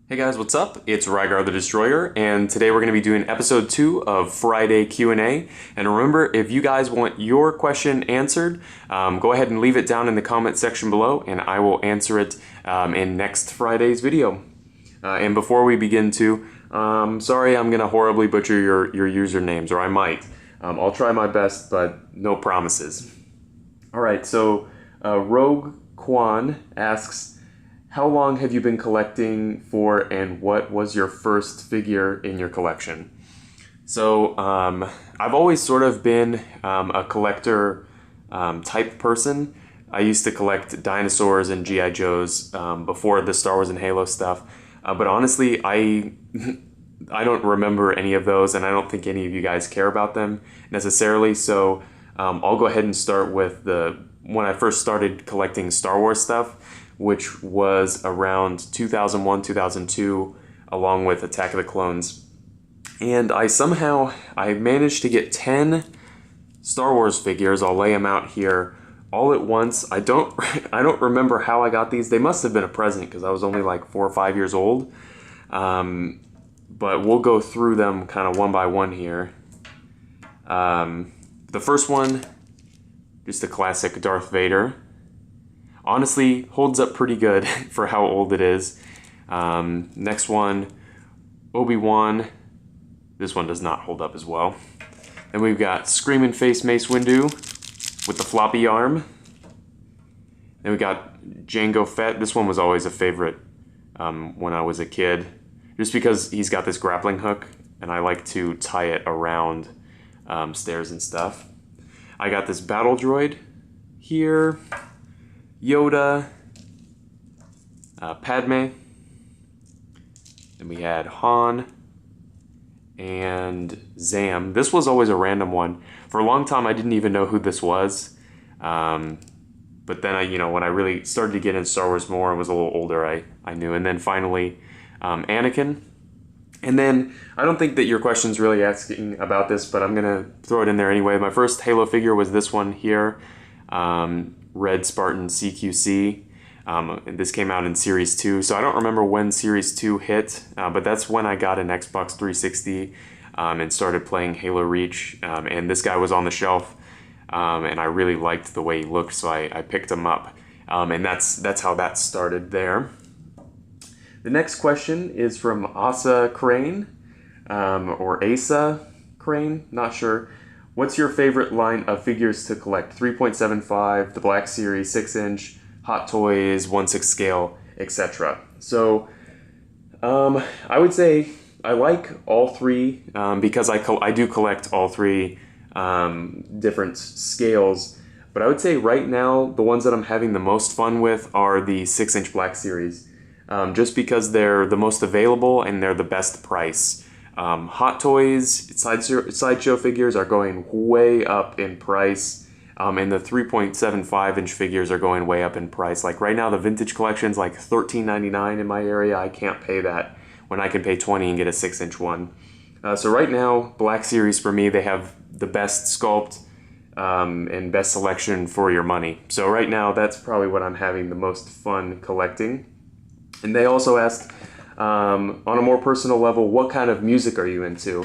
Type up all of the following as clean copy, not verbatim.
Hey guys, what's up? It's Rygar the Destroyer, and today we're going to be doing episode 2 of Friday Q&A. And remember, if you guys want your question answered, go ahead and leave it down in the comment section below, and I will answer it in next Friday's video. And before we begin sorry I'm going to horribly butcher your usernames, or I might. I'll try my best, but no promises. Alright, so Rogue Quan asks, how long have you been collecting for, and what was your first figure in your collection? So I've always sort of been a collector type person. I used to collect dinosaurs and G.I. Joes before the Star Wars and Halo stuff. But honestly, I don't remember any of those, and I don't think any of you guys care about them necessarily. So I'll go ahead and start with when I first started collecting Star Wars stuff, which was around 2001, 2002, along with Attack of the Clones. And I managed to get 10 Star Wars figures. I'll lay them out here all at once. I don't remember how I got these. They must have been a present because I was only like 4 or 5 years old. But we'll go through them kind of one by one here. The first one, just a classic Darth Vader. Honestly, holds up pretty good for how old it is. Next one, Obi-Wan. This one does not hold up as well. Then we've got Screaming Face Mace Windu with the floppy arm. Then we got Jango Fett. This one was always a favorite when I was a kid, just because he's got this grappling hook, and I like to tie it around stairs and stuff. I got this battle droid here. Yoda, Padme, then we had Han, and Zam. This was always a random one. For a long time, I didn't even know who this was, but then when I really started to get into Star Wars more and was a little older, I knew. And then finally, Anakin. And then, I don't think that your question's really asking about this, but I'm gonna throw it in there anyway. My first Halo figure was this one here. Red Spartan CQC. And this came out in Series 2, so I don't remember when Series 2 hit, but that's when I got an Xbox 360 and started playing Halo Reach, and this guy was on the shelf, and I really liked the way he looked, so I picked him up, and that's how that started there. The next question is from Asa Krane, or Asa Krane, not sure. What's your favorite line of figures to collect? 3.75, the Black Series, 6-inch, Hot Toys, 1/6 scale, etc. So I would say I like all three because I do collect all three different scales. But I would say right now the ones that I'm having the most fun with are the 6-inch Black Series, just because they're the most available and they're the best price. Hot Toys, sideshow figures are going way up in price, and the 3.75-inch figures are going way up in price. Like right now, the vintage collection's like $13.99 in my area. I can't pay that when I can pay $20 and get a 6-inch one. So right now, Black Series for me, they have the best sculpt and best selection for your money. So right now, that's probably what I'm having the most fun collecting. And they also asked, on a more personal level, what kind of music are you into?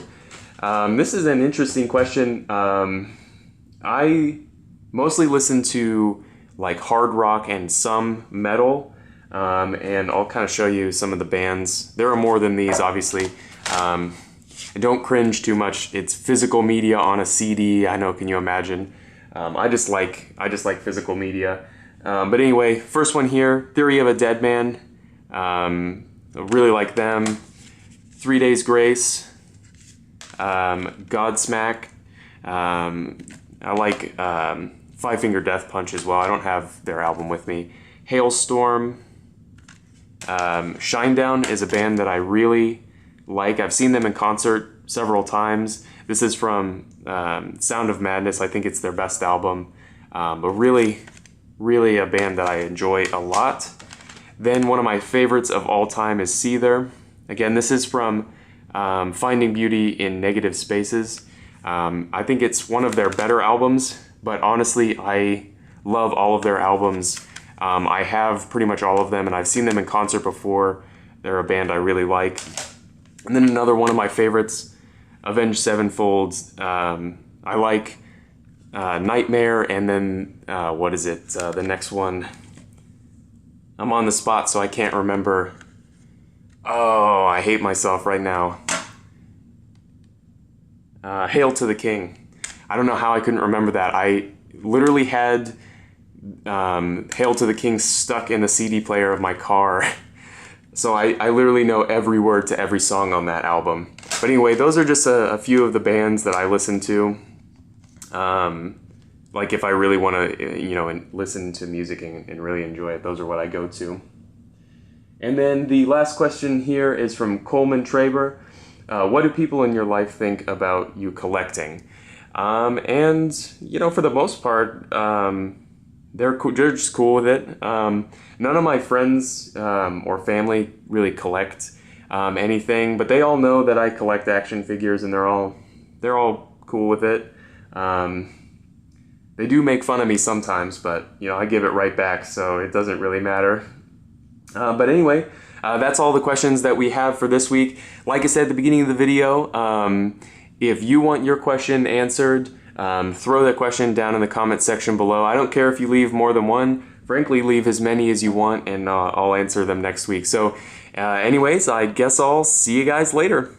This is an interesting question. I mostly listen to like hard rock and some metal, and I'll kind of show you some of the bands. There are more than these, obviously. And don't cringe too much. It's physical media on a CD. I know, can you imagine? I just like physical media. But anyway, first one here, Theory of a Dead Man. I really like them. 3 Days Grace, Godsmack. I like Five Finger Death Punch as well. I don't have their album with me. Hailstorm. Shinedown is a band that I really like. I've seen them in concert several times. This is from Sound of Madness. I think it's their best album. But really, really a band that I enjoy a lot. Then one of my favorites of all time is Seether. Again, this is from Finding Beauty in Negative Spaces. I think it's one of their better albums, but honestly, I love all of their albums. I have pretty much all of them, and I've seen them in concert before. They're a band I really like. And then another one of my favorites, Avenged Sevenfold. I like Nightmare, and then what is it? The next one. I'm on the spot, so I can't remember. Oh, I hate myself right now. Hail to the King. I don't know how I couldn't remember that. I literally had Hail to the King stuck in the CD player of my car. So I literally know every word to every song on that album. But anyway, those are just a few of the bands that I listen to. Like if I really want to, you know, listen to music and really enjoy it, those are what I go to. And then the last question here is from Coleman Trebor. What do people in your life think about you collecting? And, you know, for the most part, they're just cool with it. None of my friends or family really collect anything, but they all know that I collect action figures, and they're all cool with it. They do make fun of me sometimes, but you know, I give it right back, so it doesn't really matter. But anyway, that's all the questions that we have for this week. Like I said at the beginning of the video, if you want your question answered, throw that question down in the comment section below. I don't care if you leave more than one. Frankly, leave as many as you want, and I'll answer them next week. So anyways, I guess I'll see you guys later.